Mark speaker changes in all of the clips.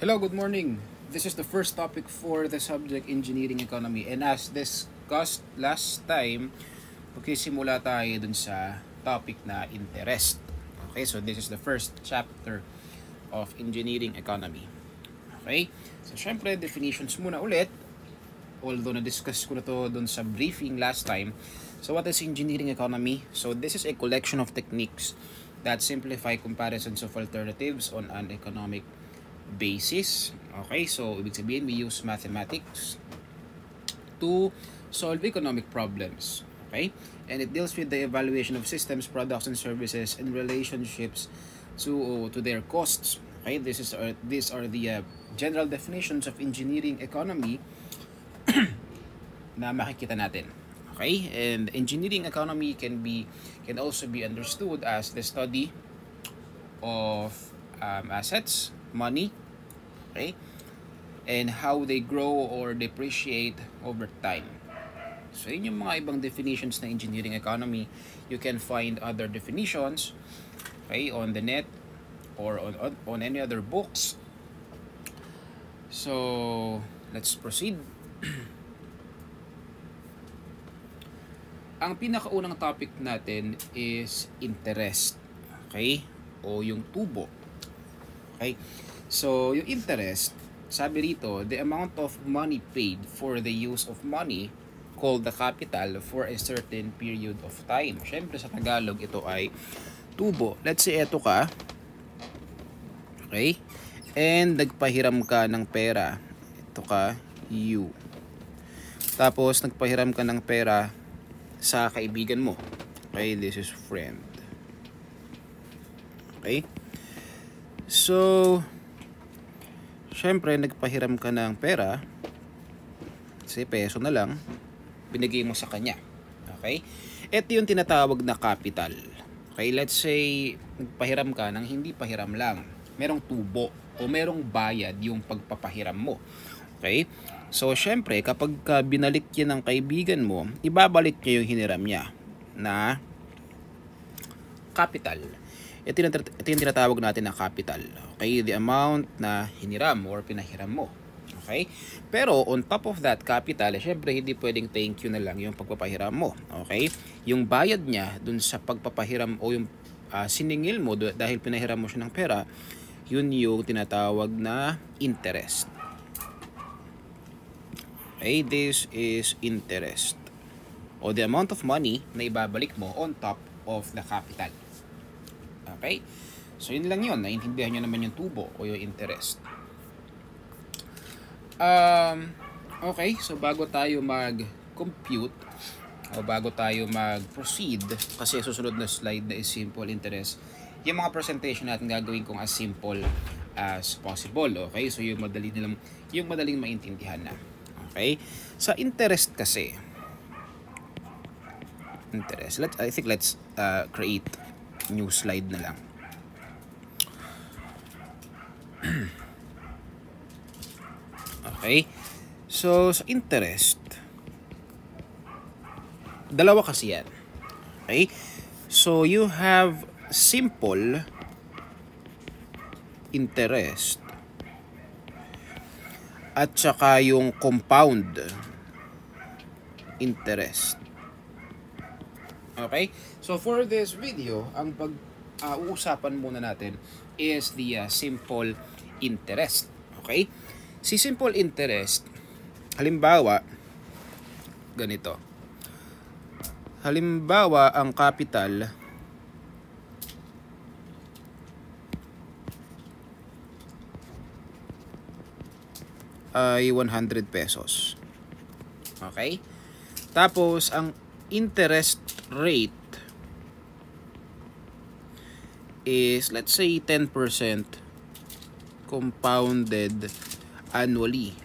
Speaker 1: Hello, good morning. This is the first topic for the subject engineering economy, and as discussed last time, simula tayo dun sa topic na interest. Okay, so this is the first chapter of engineering economy. Okay, so syempre definitions muna ulit, although na-discuss ko na to dun sa briefing last time. So what is engineering economy? So this is a collection of techniques that simplify comparisons of alternatives on an economic basis. Okay, so ibig sabihin we use mathematics to solve economic problems. Okay, and it deals with the evaluation of systems, products, and services and relationships to their costs. Okay, these are the general definitions of engineering economy na makikita natin. Okay, and engineering economy can also be understood as the study of assets, money, okay, and how they grow or depreciate over time. So yun yung mga ibang definitions na engineering economy. You can find other definitions, okay, on the net or on any other books. So let's proceed. Ang pinakaunang topic natin is interest, okay, o yung tubo. Okay, so yung interest, sabi rito, the amount of money paid for the use of money called the capital for a certain period of time. Siyempre sa Tagalog ito ay tubo. Let's say eto ka, okay, and nagpahiram ka ng pera. Ito ka, you. Tapos nagpahiram ka ng pera sa kaibigan mo. Okay, this is friend. Okay, so syempre nagpahiram ka ng pera, kasi peso na lang, binigay mo sa kanya. Okay, ito yung tinatawag na capital. Okay, let's say nagpahiram ka ng hindi pahiram lang, merong tubo o merong bayad yung pagpapahiram mo. Okay, so syempre kapag binalik yan ng kaibigan mo, ibabalik niya yung hiniram niya na capital. Ito yung tinatawag natin na capital. Okay, the amount na hiniram or pinahiram mo. Okay, pero on top of that capital, syempre hindi pwedeng thank you na lang yung pagpapahiram mo. Okay, yung bayad niya dun sa pagpapahiram o yung siningil mo dahil pinahiram mo siya ng pera, yun yung tinatawag na interest. Okay, this is interest, o the amount of money na ibabalik mo on top of the capital. Okay, so yun lang yun, naintindihan nyo naman yung tubo o yung interest. Okay, so bago tayo mag-compute o bago tayo mag-proceed, kasi susunod na slide na is simple interest, yung mga presentation natin gagawin kong as simple as possible. Okay, so yung madaling maintindihan na. Okay, sa interest kasi, let's create new slide na lang. Okay, so sa interest, dalawa kasi yan. Okay, so you have simple interest at saka yung compound interest. Okay, so for this video, ang uusapan muna natin is the simple interest. Okay, si simple interest, halimbawa ganito. Halimbawa ang capital ay 100 pesos. Okay? Tapos ang interest rate is, let's say, 10% compounded annually.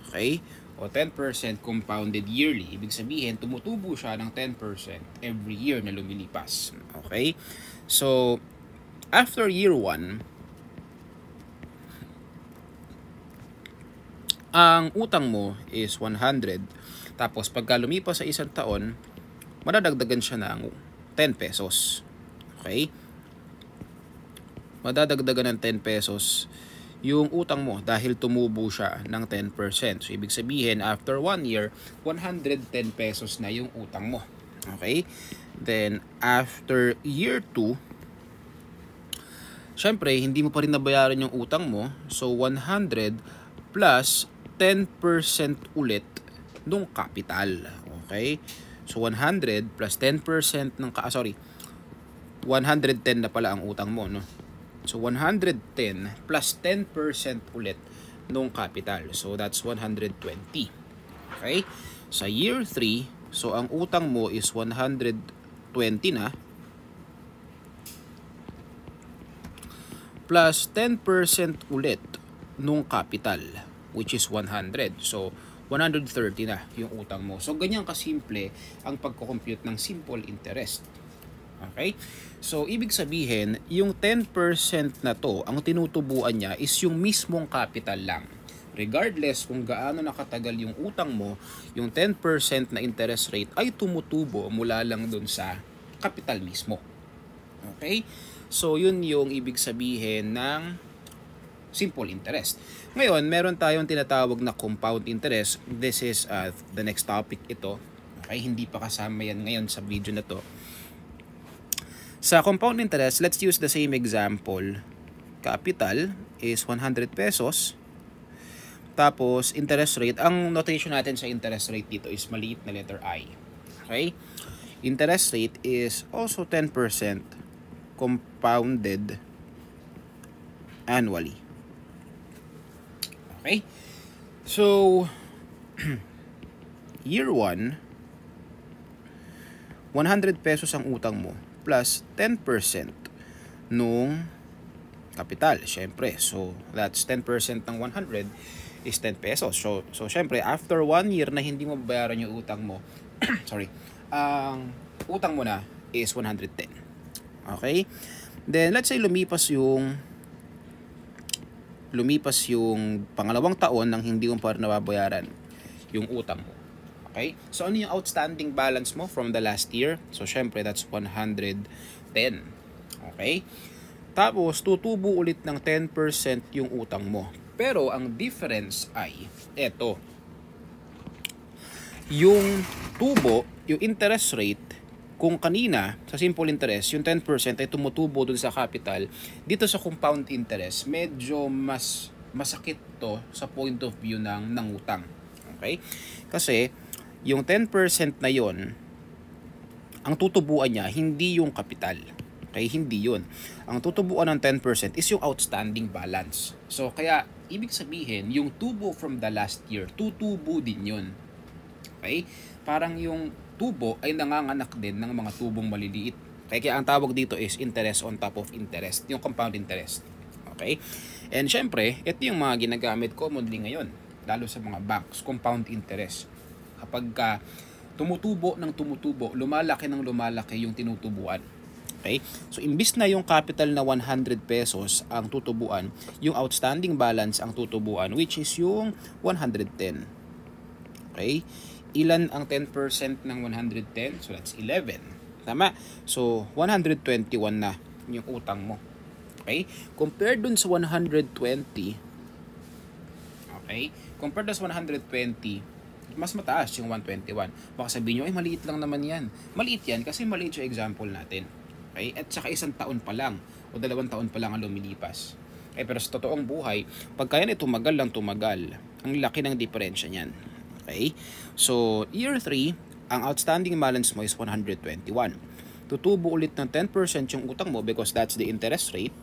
Speaker 1: Okay? O 10% compounded yearly. Ibig sabihin, tumutubo siya ng 10% every year na lumilipas. Okay? So, after year 1, ang utang mo is 100. Tapos pagka lumipas sa isang taon, madadagdagan siya ng 10 pesos. Okay? Madadagdagan ng 10 pesos yung utang mo dahil tumubo siya ng 10%. So, ibig sabihin, after 1 year, 110 pesos na yung utang mo. Okay? Then, after year 2, syempre, hindi mo pa rin nabayaran yung utang mo. So, 100 plus 10% ulit nung capital. Okay? So, 100 plus 10% ng 110 na pala ang utang mo, no? So, 110 plus 10% ulit nung capital. So, that's 120. Okay? Sa year 3, so ang utang mo is 120 na. Plus 10% ulit nung capital, which is 100. So, 130 na yung utang mo. So, ganyan kasimple ang pagko-compute ng simple interest. Okay? So, ibig sabihin, yung 10% na to, ang tinutubuan niya is yung mismong capital lang. Regardless kung gaano nakatagal yung utang mo, yung 10% na interest rate ay tumutubo mula lang dun sa capital mismo. Okay? So, yun yung ibig sabihin ng simple interest. Ngayon, meron tayong tinatawag na compound interest. This is the next topic ito. Okay? Hindi pa kasama yan ngayon sa video na to. Sa compound interest, let's use the same example. Capital is 100 pesos. Tapos, interest rate, ang notation natin sa interest rate dito is maliit na letter I. Okay? Interest rate is also 10% compounded annually. Okay? So, year 1, 100 pesos ang utang mo plus 10% nung capital, syempre. So, that's 10% ng 100 is 10 pesos. So syempre, after 1 year na hindi mo bayaran yung utang mo, sorry, ang utang mo na is 110. Okay? Then, let's say lumipas yung pangalawang taon nang hindi mo pa rin nababayaran yung utang mo. Okay? So, ano yung outstanding balance mo from the last year? So, syempre, that's 110. Okay? Tapos, tutubo ulit ng 10% yung utang mo. Pero, ang difference ay, eto. Yung tubo, yung interest rate, kung kanina, sa simple interest, yung 10% ay tumutubo dun sa capital, dito sa compound interest, medyo mas masakit to sa point of view ng nangutang. Okay? Kasi, yung 10% na yon, ang tutubuan niya, hindi yung kapital. Okay? Hindi yun. Ang tutubuan ng 10% is yung outstanding balance. So, kaya, ibig sabihin, yung tubo from the last year, tutubo din yun. Okay? Parang yung tubo ay nanganganak din ng mga tubong maliliit. Kaya ang tawag dito is interest on top of interest. Yung compound interest. Okay? And syempre, ito yung mga ginagamit commonly ngayon. Lalo sa mga banks, compound interest. Kapag tumutubo ng tumutubo, lumalaki ng lumalaki yung tinutubuan. Okay? So, imbis na yung capital na 100 pesos ang tutubuan, yung outstanding balance ang tutubuan, which is yung 110. Okay? Ilan ang 10% ng 110? So, that's 11. Tama? So, 121 na yung utang mo. Okay? Compared dun sa 120, okay? Compared dun sa 120, mas mataas yung 121. Baka sabihin nyo, ay maliit lang naman yan. Maliit yan kasi maliit yung example natin. Okay? At saka 1 taon pa lang o 2 taon pa lang ang lumilipas. Okay? Pero sa totoong buhay, pagka yan ay tumagal lang tumagal, ang laki ng diferensya niyan. Okay? So, year 3, ang outstanding balance mo is 121. Tutubo ulit ng 10% yung utang mo because that's the interest rate.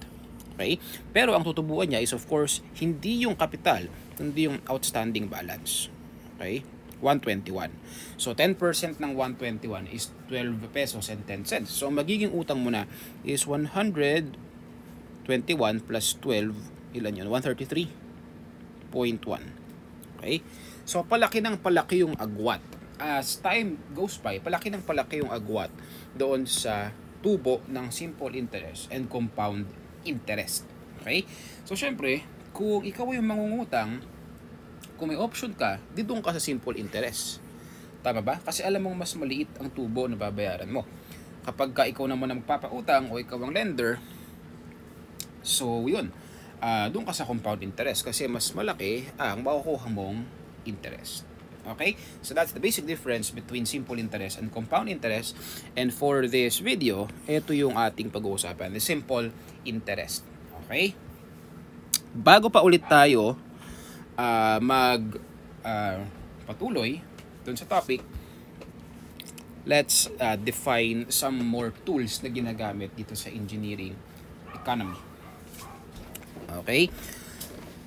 Speaker 1: Okay? Pero ang tutubuan niya is of course, hindi yung capital, kundi yung outstanding balance. Okay? 121. So, 10% ng 121 is 12 pesos and 10 cents. So, ang magiging utang mo na is 121 plus 12, ilan yun? 133.1. Okay? So, palaki ng palaki yung agwat. As time goes by, palaki ng palaki yung agwat doon sa tubo ng simple interest and compound interest. Okay? So, syempre, kung ikaw yung mangungutang, kung may option ka, doon ka sa simple interest. Tama ba? Kasi alam mong mas maliit ang tubo na babayaran mo. Kapag ka ikaw naman ang magpapautang o ikaw ang lender, so yun. doon ka sa compound interest kasi mas malaki ang makukuha mong interest. Okay? So that's the basic difference between simple interest and compound interest. And for this video, ito yung ating pag-uusapan, the simple interest. Okay? Bago pa ulit tayo patuloy dun sa topic, let's define some more tools na ginagamit dito sa engineering economy. Okay?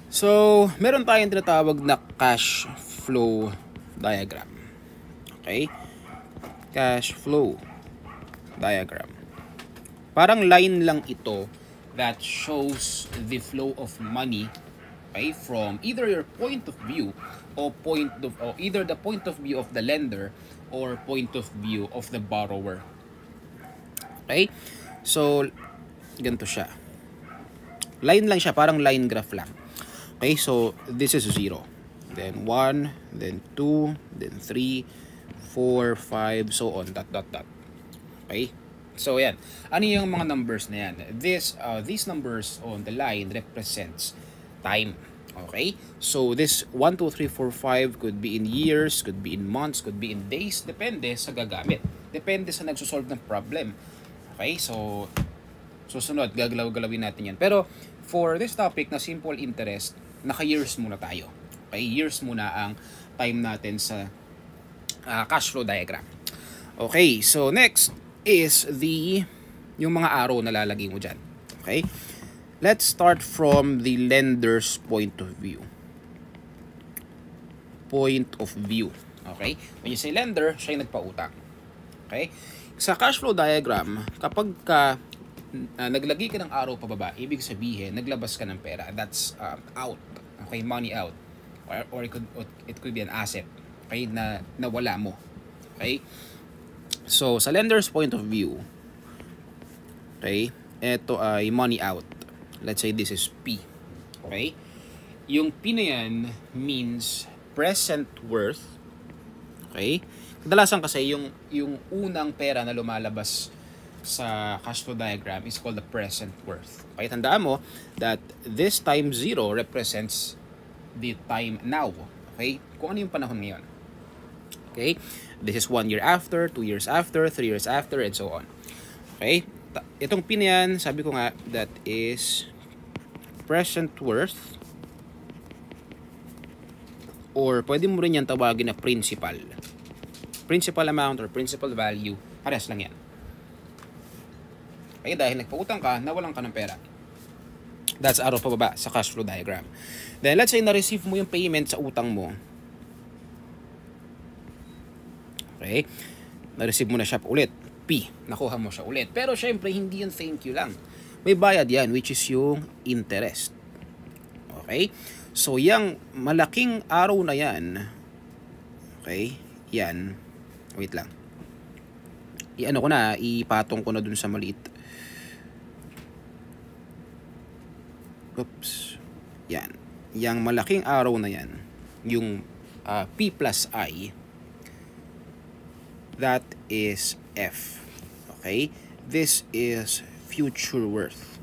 Speaker 1: So, meron tayong tinatawag na cash flow diagram. Okay? Cash flow diagram. Parang line lang ito that shows the flow of money, okay, from either your point of view or either the point of view of the lender or point of view of the borrower. Okay? So, ganito siya. Line lang siya, parang line graph lang. Okay, so this is 0. Then 1, then 2, then 3, 4, 5, so on, dot. Okay? So, yan. Ano yung mga numbers na yan? These numbers on the line represents time. Okay? So, this 1, 2, 3, 4, 5 could be in years, could be in months, could be in days. Depende sa gagamit. Depende sa nagsosolve ng problem. Okay? So, susunod, gagalaw-galawin natin yan. Pero, for this topic na simple interest, naka-years muna tayo. Okay? Years muna ang time natin sa cash flow diagram. Okay? So, next is yung mga arrow na lalagay mo dyan. Okay? Let's start from the lender's point of view. Point of view. Okay? When you say lender, siya yung nagpautang. Okay? Sa cash flow diagram, kapag naglagay ka ng arrow pababa, ibig sabihin, naglabas ka ng pera. That's out. Okay? Money out. Or it could be an asset. Okay? Na nawala mo. Okay? So, sa lender's point of view, okay, ito ay money out. Let's say this is P. Okay? Yung P na yan means present worth. Okay? Kadalasan kasi yung unang pera na lumalabas sa cash flow diagram is called the present worth. Okay? Tandaan mo that this time 0 represents the time now. Okay? Kung ano yung panahon ngayon. Okay? This is 1 year after, 2 years after, 3 years after, and so on. Okay? Itong P na yan, sabi ko nga, that is present worth, or pwede mo rin yan tawagin na principal. Principal amount or principal value, pares lang yan. Okay? Dahil nagpautang ka, nawalan ka ng pera. That's arrow pababa sa cash flow diagram. Then, let's say na-receive mo yung payment sa utang mo. Okay? Na-receive mo na siya ulit. P. Nakuha mo siya ulit. Pero syempre, hindi yung thank you lang. May bayad yan, which is yung interest. Okay? So, yung malaking araw na yan, okay? Yan. Wait lang. Ipatong ko na dun sa maliit. Oops. Yan. Yang malaking araw na yan, yung P plus I, that is F. Okay? This is future worth.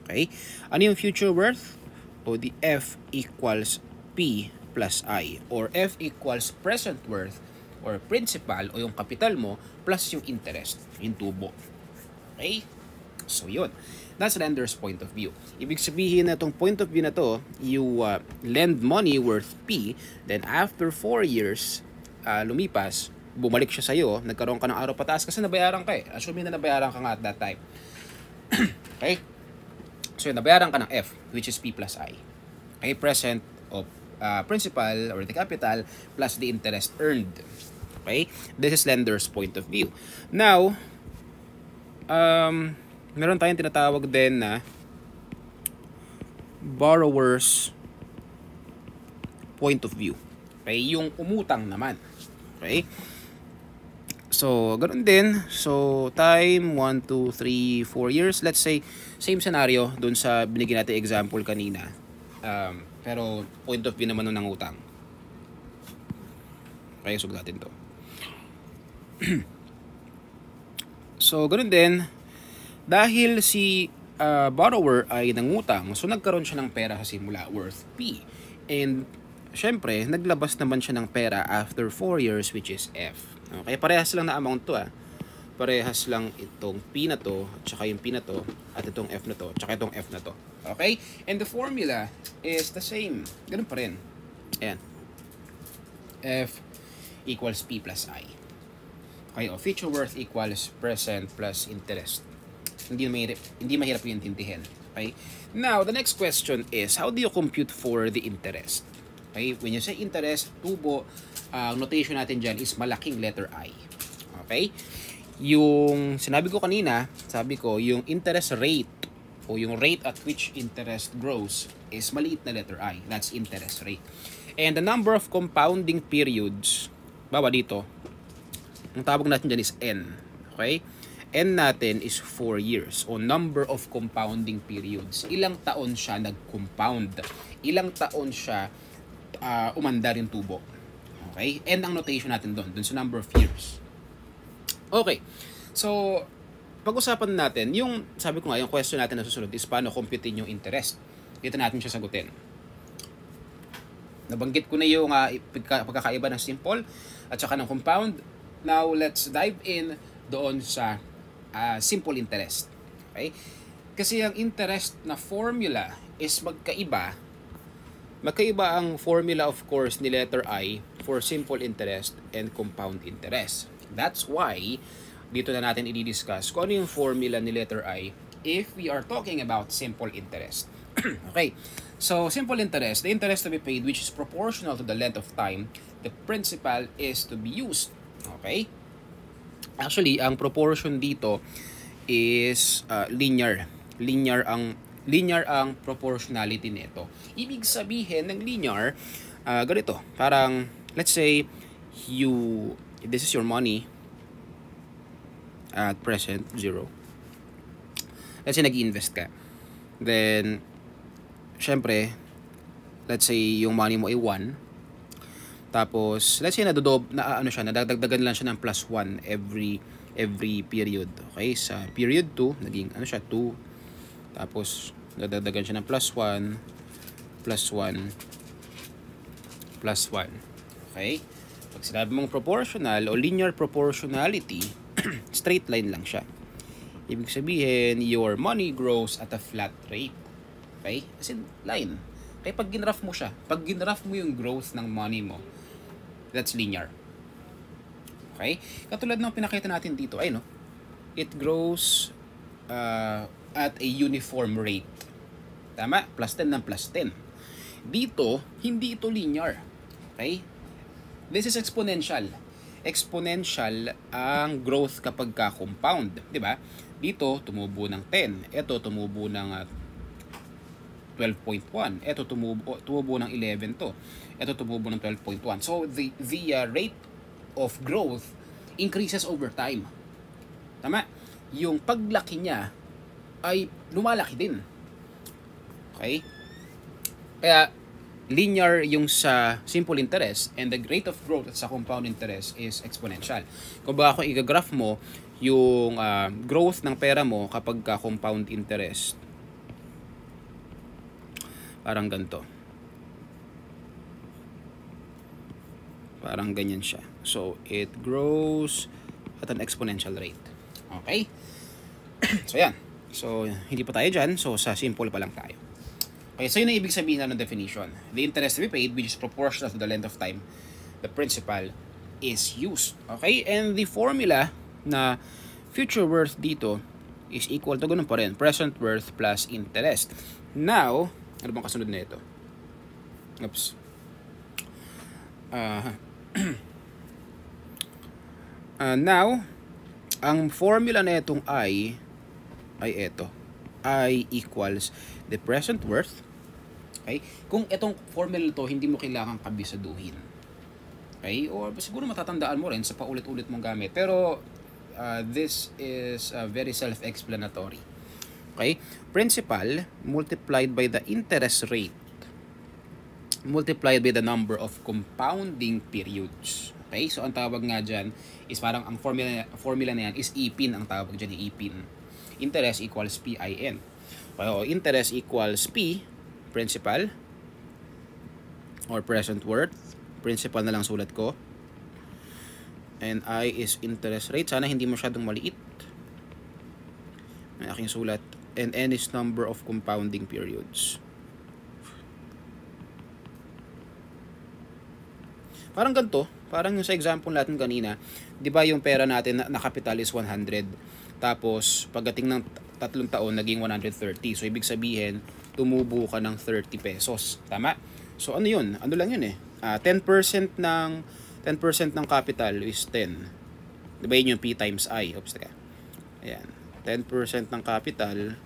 Speaker 1: Okay? Ano yung future worth? O the F equals P plus I, or F equals present worth or principal o yung capital mo plus yung interest, yung tubo. Okay? So yun. That's lender's point of view. Ibig sabihin na itong point of view na to, you lend money worth P, then after 4 years, lumipas, bumalik siya sa'yo, nagkaroon ka ng araw pataas kasi nabayaran ka eh. Assuming na nabayaran ka nga at that time. Okay? So, nabayaran ka ng F, which is P plus I. Okay? Present of principal or the capital plus the interest earned. Okay? This is lender's point of view. Now, meron tayong tinatawag din na borrower's point of view. Okay? Yung umutang naman. Okay? So, ganoon din. So, time, 1, 2, 3, 4 years. Let's say, same scenario dun sa binigyan natin example kanina. Pero, point of view naman nun ng utang. Okay, sugod natin to. So, ganoon din. Dahil si borrower ay nangutang, so nagkaroon siya ng pera sa simula worth P. And syempre, naglabas naman siya ng pera after 4 years, which is F. Okay, parehas lang na amount to Parehas lang itong P na to, at saka yung P na to, at itong F na to, at saka itong F na to. Okay? And the formula is the same. Ganun pa rin. Ayan. F equals P plus I. Okay, future worth equals present plus interest. Hindi mahirap yung intindihin. Okay? Now, the next question is, how do you compute for the interest? Okay? When you say interest, tubo, notation natin dyan is malaking letter I. Okay? Yung sinabi ko kanina, sabi ko, yung interest rate o yung rate at which interest grows is maliit na letter I. That's interest rate. And the number of compounding periods, bawa dito, ang tawag natin dyan is N. Okay? N natin is 4 years o number of compounding periods. Ilang taon siya nag-compound? Ilang taon siya umandar yung tubo? Okay? N ang notation natin doon sa number of years. Okay. So, pag-usapan natin, yung, sabi ko nga, yung question natin na susunod is paano computein yung interest. Dito natin siya sagutin. Nabanggit ko na yung pagkakaiba ng simple at saka ng compound. Now, let's dive in doon sa simple interest. Okay? Kasi ang interest na formula is magkaiba. Magkaiba ang formula, of course, ni letter I for simple interest and compound interest. That's why dito na natin i-discuss kung ano yung formula ni letter I if we are talking about simple interest. Okay. So, simple interest, the interest to be paid which is proportional to the length of time the principal is to be used. Okay? Actually, ang proportion dito is linear. Linear ang proportionality nito. Ibig sabihin ng linear, ganito. Parang, let's say, this is your money at present, 0. Let's say, nag-invest ka. Then, syempre, let's say, yung money mo ay 1. Tapos, let's say nadagdagan lang siya ng plus 1 every period. Okay? Sa period 2, naging 2. Tapos, nadagdagan siya ng plus 1, plus 1, plus 1. Okay? Pag sinabi mong proportional o linear proportionality, straight line lang siya. Ibig sabihin, your money grows at a flat rate. Okay? As in, line. Kaya pag ginraph mo siya, pag ginraph mo yung growth ng money mo, that's linear. Okay? Katulad ng pinakita natin dito, ay no? It grows at a uniform rate. Tama? Plus 10 ng plus 10. Dito, hindi ito linear. Okay? This is exponential. Exponential ang growth kapag ka-compound. Diba? Dito, tumubo ng 10. Ito, tumubo ng 12.1. Ito tumubo ng 11 to. Ito tumubo ng 12.1. So the rate of growth increases over time. Tama? Yung paglaki niya ay lumalaki din. Okay? Kaya linear yung sa simple interest and the rate of growth at sa compound interest is exponential. Kung baka kung i-graph mo yung growth ng pera mo kapag ka compound interest, parang ganito. Parang ganyan siya. So, it grows at an exponential rate. Okay? So, yan. So, hindi pa tayo dyan. So, sa simple pa lang tayo. Okay, so yun ang ibig sabihin ng definition. The interest to be paid, which is proportional to the length of time the principal is used. Okay? And the formula na future worth dito is equal to ganun pa rin. Present worth plus interest. Now, ano bang kasunod na ito? Oops. Now, ang formula na itong I ay ito. I equals the present worth. Okay? Kung itong formula to hindi mo kailangan kabisaduhin. Okay? O siguro matatandaan mo rin sa paulit-ulit mong gamit. Pero, this is very self-explanatory. Okay? Principal multiplied by the interest rate multiplied by the number of compounding periods. Okay? So, ang tawag nga dyan is parang ang formula na yan is ipin ang tawag dyan, ipin. Interest equals PIN. O, interest equals P, principal, or present worth. Principal na lang sulat ko. And I is interest rate. Sana hindi masyadong maliit. May aking sulat. And N is number of compounding periods. Parang ganito. Parang yung sa example natin kanina. Di ba yung pera natin na capital is 100. Tapos, pagdating ng 3 taon, naging 130. So, ibig sabihin, tumubo ka ng 30 pesos. Tama? So, ano yun? Ano lang yun eh. 10% ng capital is 10. Diba yun yung P times I? Oops, taka. Ayan. 10% ng capital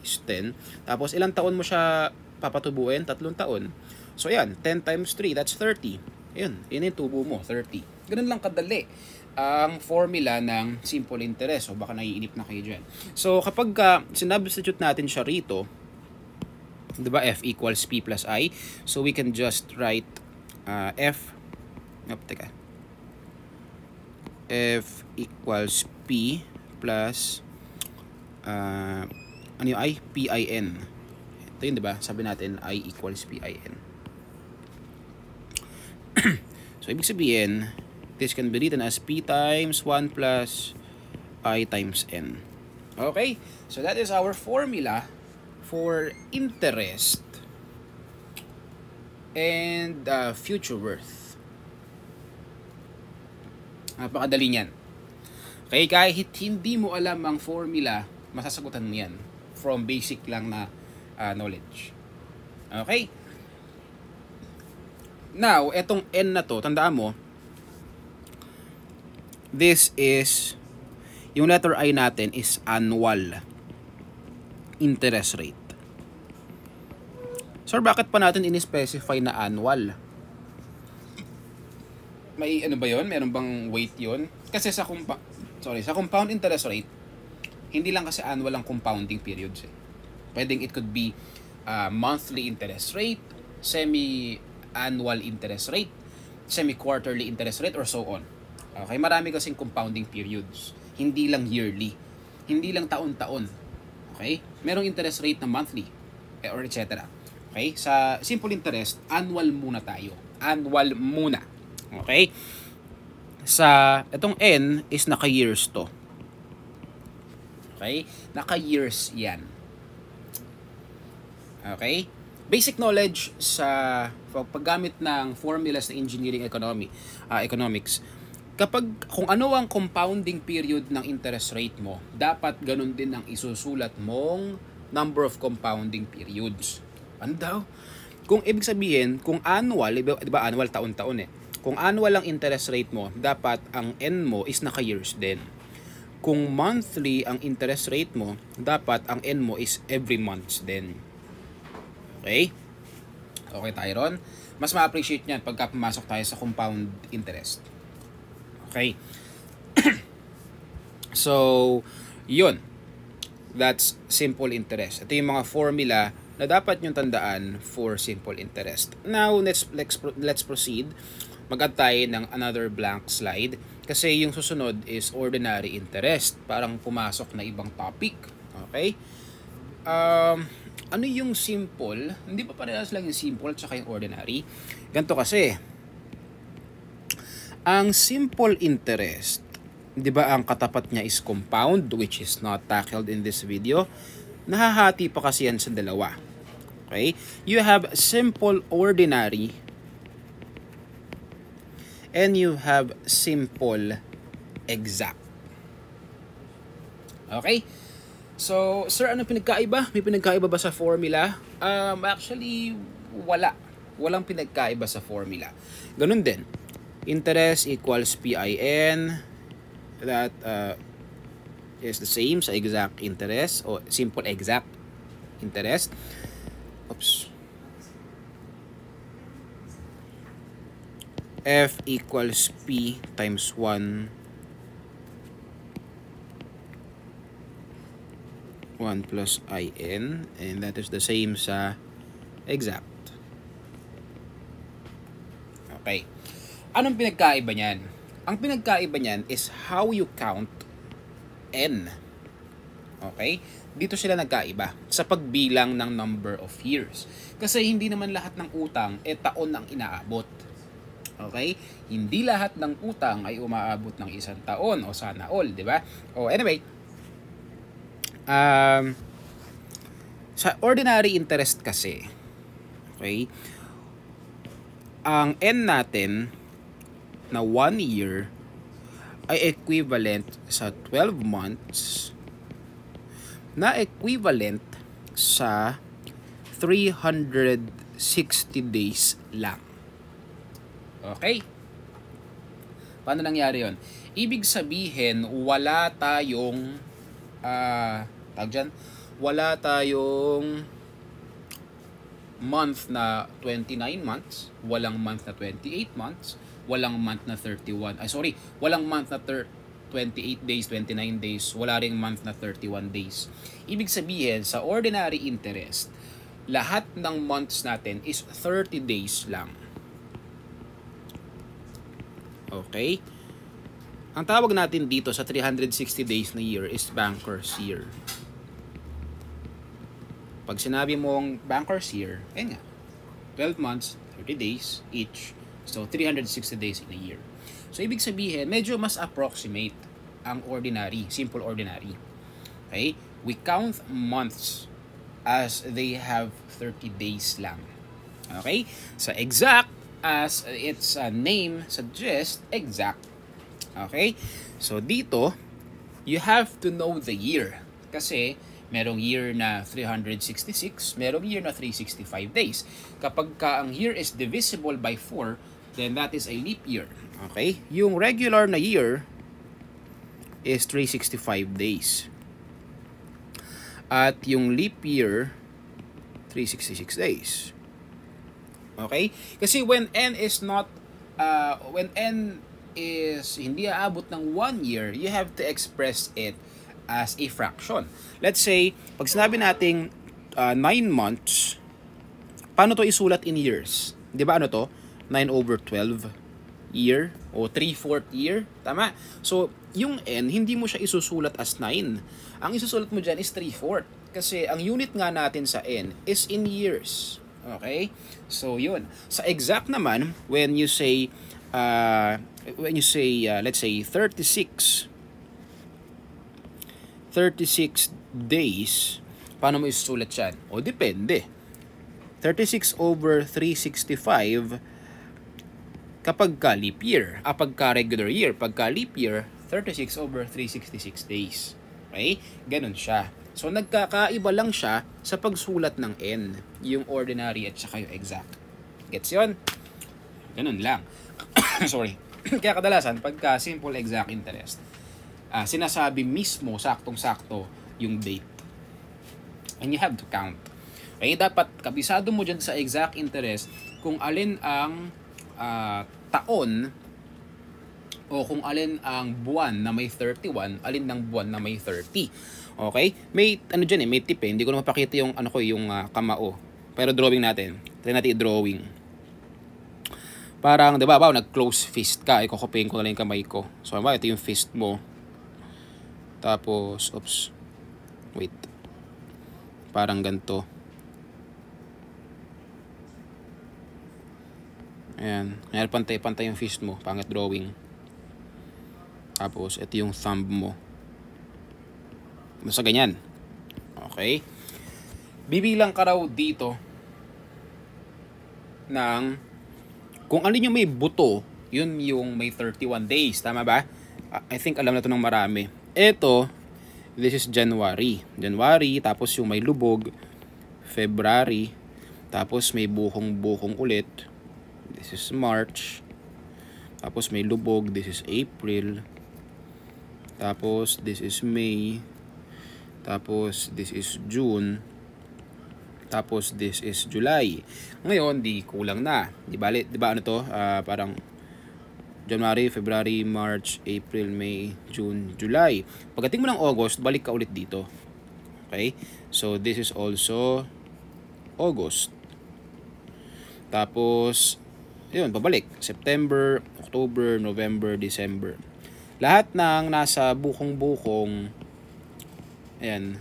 Speaker 1: is 10. Tapos, ilang taon mo siya papatubuin? 3 taon. So, ayan. 10 times 3, that's 30. Ayan. Yun yung tubo mo, 30. Ganun lang kadali ang formula ng simple interest. O baka naiinip na kayo dyan. So, kapag sinubstitute natin siya rito, diba F equals P plus I, so we can just write F equals P plus ano yung I? PIN. Ito yun, diba? Sabi natin I equals PIN. So, ibig sabihin, this can be written as P times 1 plus I times N. Okay? So, that is our formula for interest and future worth. Napakadali niyan. Okay, kahit hindi mo alam ang formula, masasagutan mo yan from basic lang na knowledge. Okay? Now, etong N na to, tandaan mo, this is, yung letter I natin is annual interest rate. Sir, bakit pa natin in-specify na annual? May ano ba yon? Meron bang weight yon? Kasi sa compound interest rate, hindi lang kasi annual ang compounding periods eh. Pwedeng it could be monthly interest rate, semi-annual interest rate, semi-quarterly interest rate, or so on. Okay, marami kasing compounding periods. Hindi lang yearly. Hindi lang taon-taon. Okay? Merong interest rate na monthly or etc. Okay? Sa simple interest, annual muna tayo. Annual muna. Okay? Sa itong N is naka-years to. Okay? Naka-years yan. Okay? Basic knowledge sa paggamit ng formulas na engineering economics. Kung ano ang compounding period ng interest rate mo, dapat ganun din ang isusulat mong number of compounding periods. Ano daw? Kung ibig sabihin, kung annual, di ba annual taon-taon eh. Kung annual ang interest rate mo, dapat ang N mo is naka-years din. Kung monthly ang interest rate mo, dapat ang N mo is every month din. Okay? Okay tayo ron? Mas ma-appreciate niyan pagka pumasok tayo sa compound interest. Okay. So, yun. That's simple interest. Ito yung mga formula na dapat nyong tandaan for simple interest. Now, let's proceed. Mag-add tayo ng another blank slide. Kasi yung susunod is ordinary interest. Parang pumasok na ibang topic. Okay? Ano yung simple? Hindi pa parehas lang yung simple at saka yung ordinary. Ganito kasi. Ang simple interest, di ba ang katapat niya is compound, which is not tackled in this video. Nahahati pa kasi yan sa dalawa. Okay? You have simple ordinary and you have simple exact. Okay? So, sir, ano pinagkaiba? May pinagkaiba ba sa formula? Actually, wala. Walang pinagkaiba sa formula. Ganun din. Interest equals PIN. That is the same sa exact interest o simple exact interest. Oops. F equals P times 1 plus IN, and that is the same sa exact. Okay. Anong pinagkaiba niyan? Ang pinagkaiba niyan is how you count N. Okay? dito sila nagkaiba sa pagbilang ng number of years. Kasi hindi naman lahat ng utang taon ang inaabot. Okay? Hindi lahat ng utang ay umaabot ng 1 taon o sana all, di ba? O anyway, sa ordinary interest kasi, okay, ang N natin na 1 year ay equivalent sa 12 months na equivalent sa 360 days lang. Okay? Paano nangyari yon? Ibig sabihin, wala tayong wala tayong month na 29 months, walang month na 28 months, walang month na 31. Walang month na 28 days, 29 days, wala ring month na 31 days. Ibig sabihin, sa ordinary interest, lahat ng months natin is 30 days lang. Okay? Ang tawag natin dito sa 360 days na year is banker's year. Pag sinabi mong banker's year, nga, 12 months, 30 days each. So, 360 days in a year. So, ibig sabihin, medyo mas approximate ang ordinary, simple ordinary. Okay? We count months as they have 30 days lang. Okay? So, exact, as its name suggests, exact. Okay? So, dito, you have to know the year. Kasi, merong year na 366, merong year na 365 days. Kapag ang year is divisible by 4, then that is a leap year. Okay? Yung regular na year is 365 days. At yung leap year, 366 days. Okay? Kasi when n is hindi aabot ng 1 year, you have to express it as a fraction. Let's say, pag sinabi nating 9 months, paano to isulat in years? Di ba ano to? 9/12 year o 3/4 year. Tama? So, yung n, hindi mo siya isusulat as 9. Ang isusulat mo dyan is 3/4. Kasi ang unit nga natin sa n is in years. Okay? So, yun. Sa exact naman, when you say, let's say, 36 days, paano mo isusulat yan? O, depende. 36/365 kapag ka leap year. Pagka regular year. Pagka leap year, 36/366 days. Okay? Ganun siya. So, nagkakaiba lang siya sa pagsulat ng n. Yung ordinary at saka yung exact. Gets yun? Ganun lang. Sorry. Kaya kadalasan, pagka simple exact interest, sinasabi mismo, saktong-sakto, yung date. And you have to count. Okay? Dapat kabisado mo dyan sa exact interest kung alin ang taon o kung alin ang buwan na may 31, alin ng buwan na may 30. Okay? May dyan may tip Hindi ko na mapakita yung yung kamao. Pero drawing natin. Try natin i-drawing. Parang, 'di ba, nag-close fist ka, iko-copyin ko na lang yung kamay ko. So, ito yung fist mo. Tapos, wait. Parang ganito. Ayan. Ngayon, pantay-pantay yung fist mo. Pangit drawing. Tapos, ito yung thumb mo. Basta ganyan. Okay? Bibilang ka raw dito ng kung alin yung may buto, yun yung may 31 days. Tama ba? I think alam na to ng marami. Ito, this is January. January, tapos yung may lubog, February, tapos may buhong-buhong ulit. This is March. Tapos may lubog, this is April. Tapos this is May. Tapos this is June. Tapos this is July. Ngayon, di kulang na. Di ba ano to? Parang January, February, March, April, May, June, July. Pagdating mo ng August, balik ka ulit dito. Okay? So this is also August. Tapos yun, pabalik. September, October, November, December. Lahat ng nasa bukong-bukong, ayan,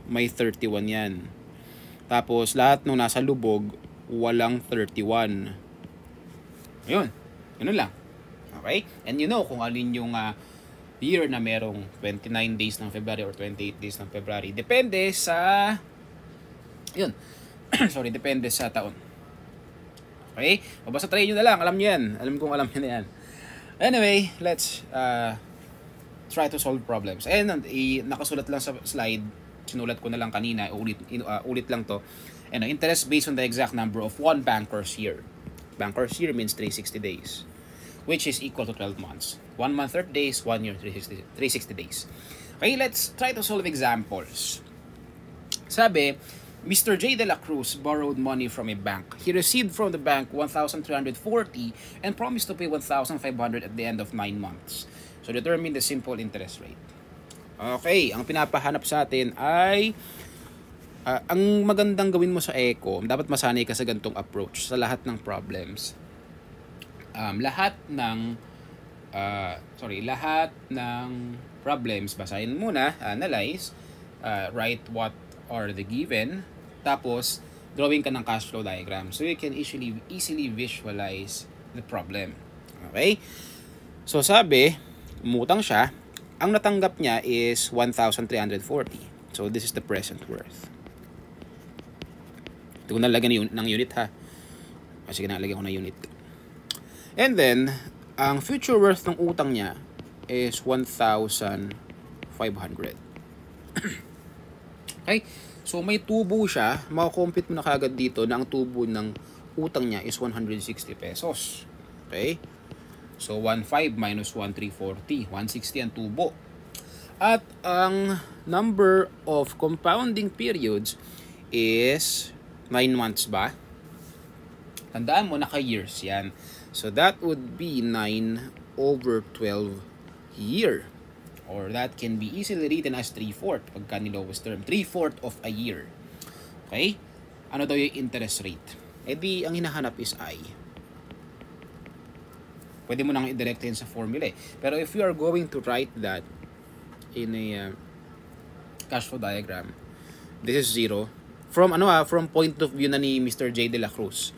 Speaker 1: may 31 yan. Tapos, lahat nung nasa lubog, walang 31. Ayun. Ganun lang. Okay? And you know kung alin yung year na merong 29 days ng February or 28 days ng February. Depende sa... Yun. Sorry, depende sa taon. Okay? O basta try nyo na lang. Alam nyo yan. Alam kong alam nyo na yan. Anyway, let's try to solve problems. And nakasulat lang sa slide. Sinulat ko na lang kanina. Ulit lang to. And interest based on the exact number of one banker's year. Banker's year means 360 days, which is equal to 12 months. 1 month 30 days, 1 year 360 days. Okay, let's try to solve examples. Sabi, Mr. J. De La Cruz borrowed money from a bank. He received from the bank 1,340 and promised to pay 1,500 at the end of 9 months. So determine the simple interest rate. Okay, ang pinapahanap sa atin ay ang magandang gawin mo sa Eco, dapat masanay ka sa ganitong approach sa lahat ng problems. Lahat ng problems, basahin muna, analyze, write what are the given, tapos drawing ka ng cash flow diagram so you can easily visualize the problem. Okay? So sabi, umutang siya, ang natanggap niya is 1,340. So this is the present worth. Ito ko nalagyan ng unit ha. Sige, nalagyan ko na unit. And then, ang future worth ng utang niya is 1,500. Okay? So, may tubo siya. Makakompute mo na kagad dito na ang tubo ng utang niya is 160 pesos. Okay? So, 1,500 minus 1,340. 160 ang tubo. At ang number of compounding periods is 9 months ba? Tandaan mo, naka-years yan. So, that would be 9/12 year. Or that can be easily written as 3/4 pagka nilowest term. 3/4 of a year. Okay? Ano daw yung interest rate? E di, ang hinahanap is I. Pwede mo nang i-direct yun sa formula eh. Pero if you are going to write that in a cash flow diagram, this is 0. From point of view na ni Mr. J. De La Cruz.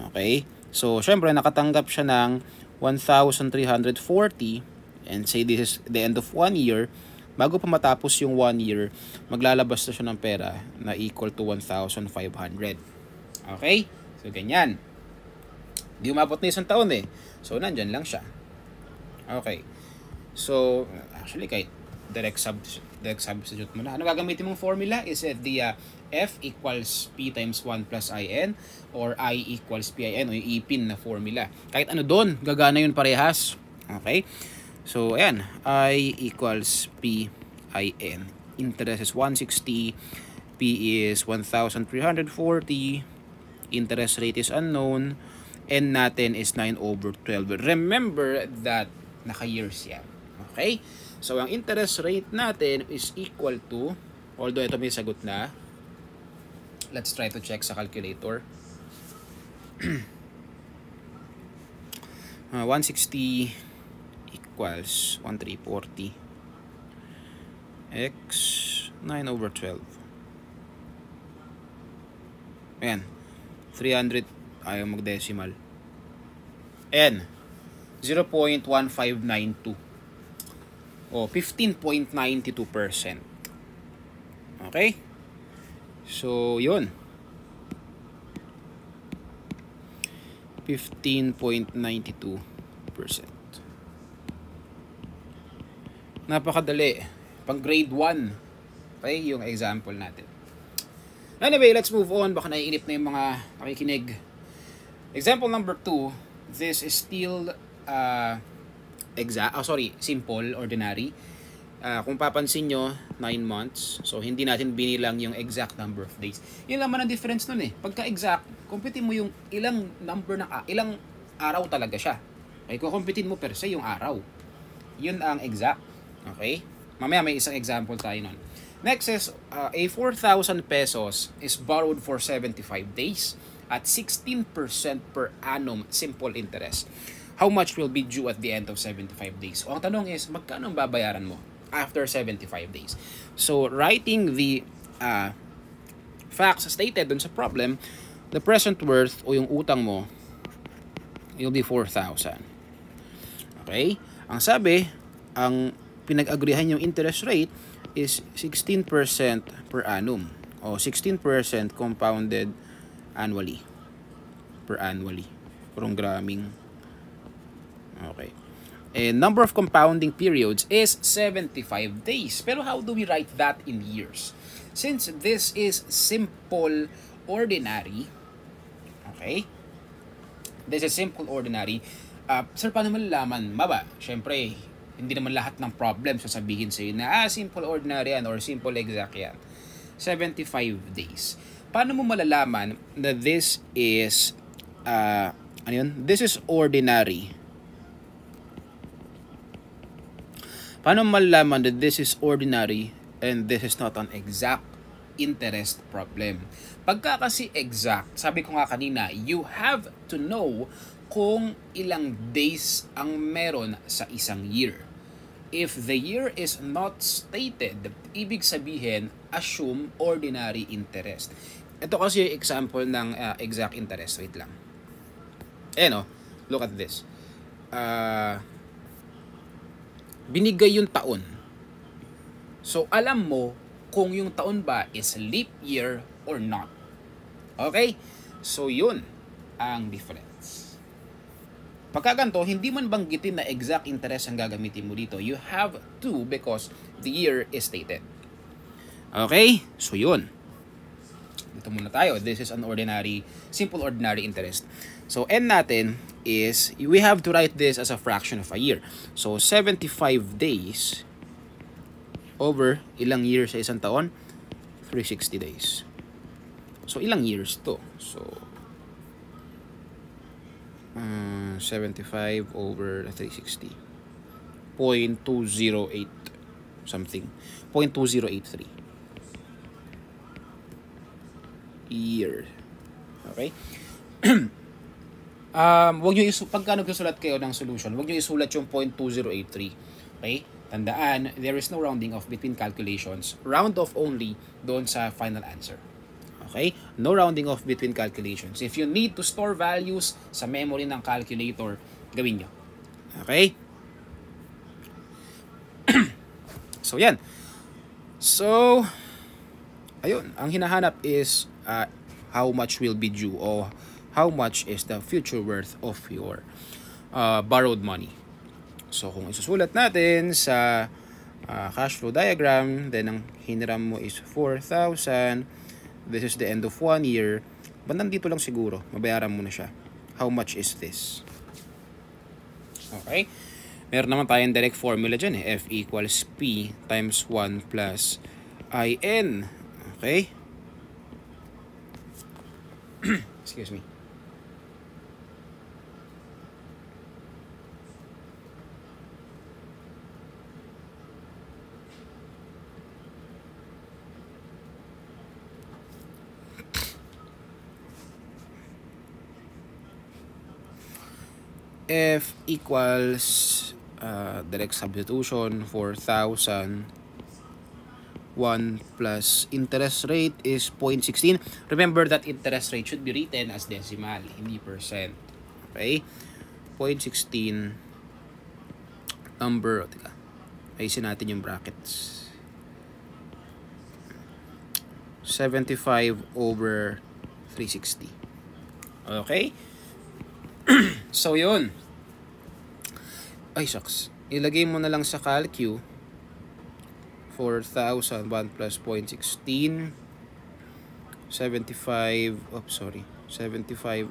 Speaker 1: Okay? So, syempre, nakatanggap siya ng 1,340 and say this is the end of 1 year. Bago pa matapos yung 1 year, maglalabas na siya ng pera na equal to 1,500. Okay? So, ganyan. Di umabot na isang taon eh. So, nandyan lang siya. Okay. So, actually, kahit direct substitute mo na. Ano gagamitin mong formula? Is it the F equals P times 1 plus IN or I equals PIN o yung ipin na formula. Kahit ano doon, gagana yun parehas. Okay? So, ayan. I equals PIN. Interest is 160. P is 1,340. Interest rate is unknown. N natin is 9/12. Remember that naka-years yan. Okay? So, ang interest rate natin is equal to, although ito may sagot na, let's try to check sa calculator. 160 equals 1,340 x 9/12. Ayan. 300, ayaw mag-decimal. N. 0.1592. O, 15.92%. Okay? So, yun. 15.92%. Napakadali. Pang grade 1. Okay, yung example natin. Anyway, let's move on. Baka naiinip na yung mga nakikinig. Example number 2. This is still simple, ordinary. Kung papansin nyo, 9 months. So, hindi natin binilang yung exact number of days. Yun naman ang difference nun eh. Pagka exact, kumpitin mo yung ilang araw talaga siya. Okay, kukumpitin mo per se yung araw. Yun ang exact. Okay? Mamaya may isang example tayo nun. Next is, a 4,000 pesos is borrowed for 75 days at 16% per annum simple interest. How much will be due at the end of 75 days? O ang tanong is, magkano ang babayaran mo after 75 days? So, writing the facts stated dun sa problem, the present worth o yung utang mo, it'll be 4,000. Okay? Ang sabi, ang pinag-agrihan yung interest rate is 16% per annum o 16% compounded annually. Per annually. Programming. Okay. And number of compounding periods is 75 days. Pero how do we write that in years? Since this is simple ordinary, okay? This is simple ordinary. Sir, paano malalaman? Maba, syempre, hindi naman lahat ng problem sasabihin sa'yo na, simple ordinary yan or simple exact yan. 75 days. Paano mo malalaman na this is, ano yun? This is ordinary. Paano malalaman that this is ordinary and this is not an exact interest problem? Pagka kasi exact, sabi ko nga kanina, you have to know kung ilang days ang meron sa isang year. If the year is not stated, ibig sabihin, assume ordinary interest. Ito kasi yung example ng exact interest. Wait lang. Look at this. Binigay yung taon. So, alam mo kung yung taon ba is leap year or not. Okay? So, yun ang difference. Pagkaganto, hindi man banggitin na exact interest ang gagamitin mo dito. You have to because the year is stated. Okay? So, yun. Dito muna tayo. This is an ordinary, simple ordinary interest. So, N natin is, we have to write this as a fraction of a year. So, 75 days over ilang years sa isang taon? 360 days. So, ilang years to? So, 75 over 360. 0.208 something. 0.2083. Year. Okay? Wag nyo pagka nagsusulat kayo ng solution, wag nyo isulat yung 0.2083. Okay? Tandaan, there is no rounding off between calculations. Round off only doon sa final answer. Okay? No rounding off between calculations. If you need to store values sa memory ng calculator, gawin nyo. Okay? So, yan. So, ayun. Ang hinahanap is how much will be due o how much is the future worth of your borrowed money. So, kung isusulat natin sa cash flow diagram, then ang hiniram mo is 4,000. This is the end of 1 year. Bandang dito lang siguro, mabayaran mo na siya. How much is this? Okay. Meron naman tayong direct formula dyan eh. F equals P times 1 plus IN. Okay. Excuse me. F equals direct substitution, 4,000. 1 plus interest rate is 0.16. Remember that interest rate should be written as decimal, hindi percent. Okay? 0.16 number. Teka. Ayusin natin yung brackets. 75 over 360. Okay? So, yun. Ay, shucks. Ilagay mo na lang sa calcu. 4,000, 1 plus 0.16. 75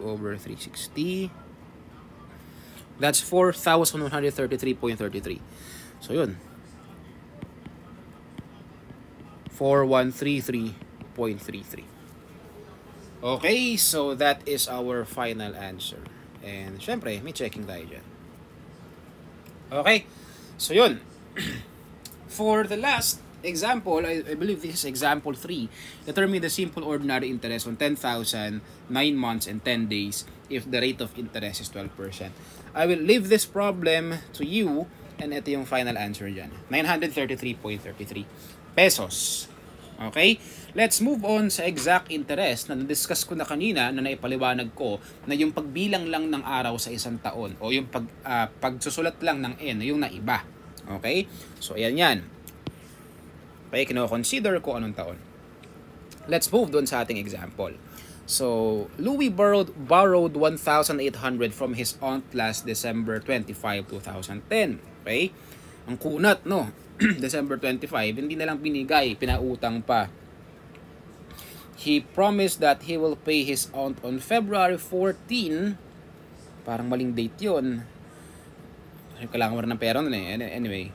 Speaker 1: over 360. That's 4,133.33. So, yun. 4,133.33. Okay, so that is our final answer. And, syempre, may checking tayo dyan. Okay, so yun. For the last example, I believe this is example 3. Determine the simple ordinary interest on 10,000, 9 months, and 10 days if the rate of interest is 12%. I will leave this problem to you, and ito yung final answer dyan. 933.33 pesos. Okay? Let's move on sa exact interest na na-discuss ko na kanina, na naipaliwanag ko, na yung pagbilang lang ng araw sa isang taon o yung pagsusulat lang ng N, yung naiba. Okay? So, ayan yan. Okay, kino-consider ko anong taon. Let's move doon sa ating example. So, Louis borrowed 1,800 from his aunt last December 25, 2010. Okay? Ang kunat, no? December 25, hindi na lang binigay, pinautang pa. He promised that he will pay his aunt on February 14. Parang maling date yun. Kailangan mo rin ng pera nun eh. Anyway.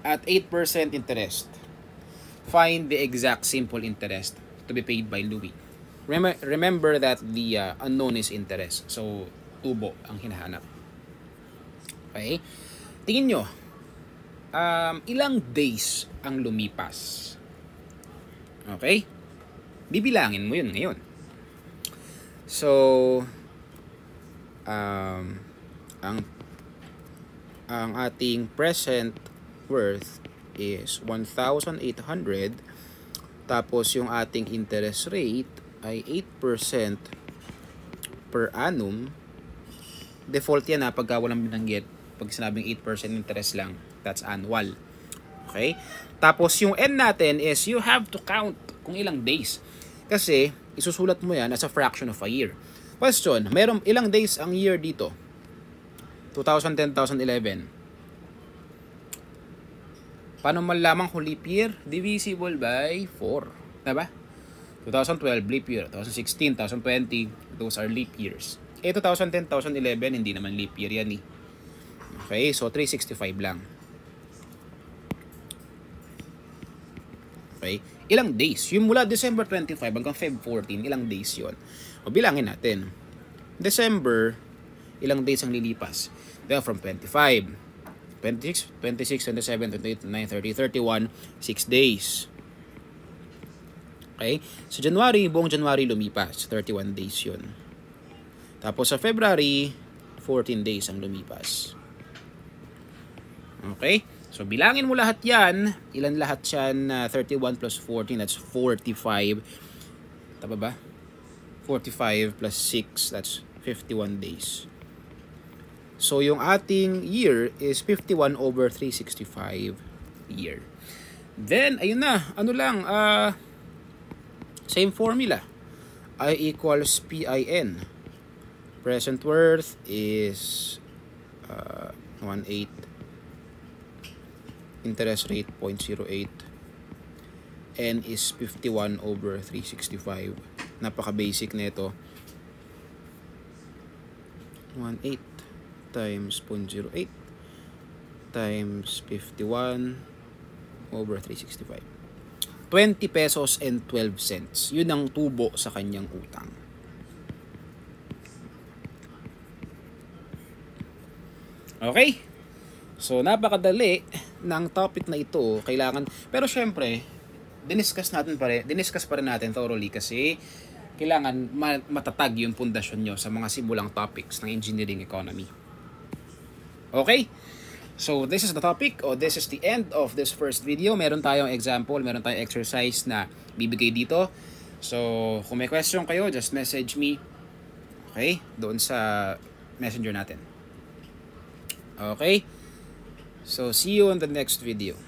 Speaker 1: At 8% interest. Find the exact simple interest to be paid by Louis. Remember that the unknown is interest. So, tubo ang hinahanap. Okay? Tingin nyo. Ilang days ang lumipas? Okay? Bibilangin mo yun ngayon. So, ang ating present worth is 1,800. Tapos yung ating interest rate ay 8% per annum. Default yan pagka walang binanggit. Pag sinabing 8% interest lang, that's annual. Okay? Tapos yung N natin is you have to count kung ilang days. Kasi isusulat mo yan as a fraction of a year. Question, mayroong ilang days ang year dito? 2010, 2011. Paano malaman kung leap year? Divisible by 4. Diba? 2012, leap year. 2016, 2020, those are leap years. 2010, 2011, hindi naman leap year yan eh. Okay, so 365 lang. Okay, ilang days? Yung mula December 25 hanggang Feb 14, ilang days yon? O bilangin natin. December, ilang days ang lilipas? Diba, from 25, 26, 27, 28, 29, 30, 31, 6 days. Okay? So, January, buong January lumipas. 31 days yun. Tapos, sa February, 14 days ang lumipas. Okay? So, bilangin mo lahat yan. Ilan lahat yan? 31 plus 14, that's 45. Tama ba? 45 plus 6, that's 51 days. So, yung ating year is 51 over 365 year. Then, ayun na. Ano lang, same formula. I equals PIN. Present worth is 1.8. Interest rate 0.08. N is 51 over 365. Napaka-basic nito. 1.8 times 0.08 times 51 over 365. 20 pesos and 12 cents. Yun ang tubo sa kanyang utang. Okay? So, napakadali ng topic na ito. Kailangan, pero syempre, diniscuss pa rin natin thoroughly kasi kailangan matatag yung pundasyon nyo sa mga simulang topics ng engineering economy. Okay? So, this is the topic, or this is the end of this first video. Meron tayong example, meron tayong exercise na bibigay dito. So, kung may question kayo, just message me. Okay? Doon sa messenger natin. Okay? So, see you on the next video.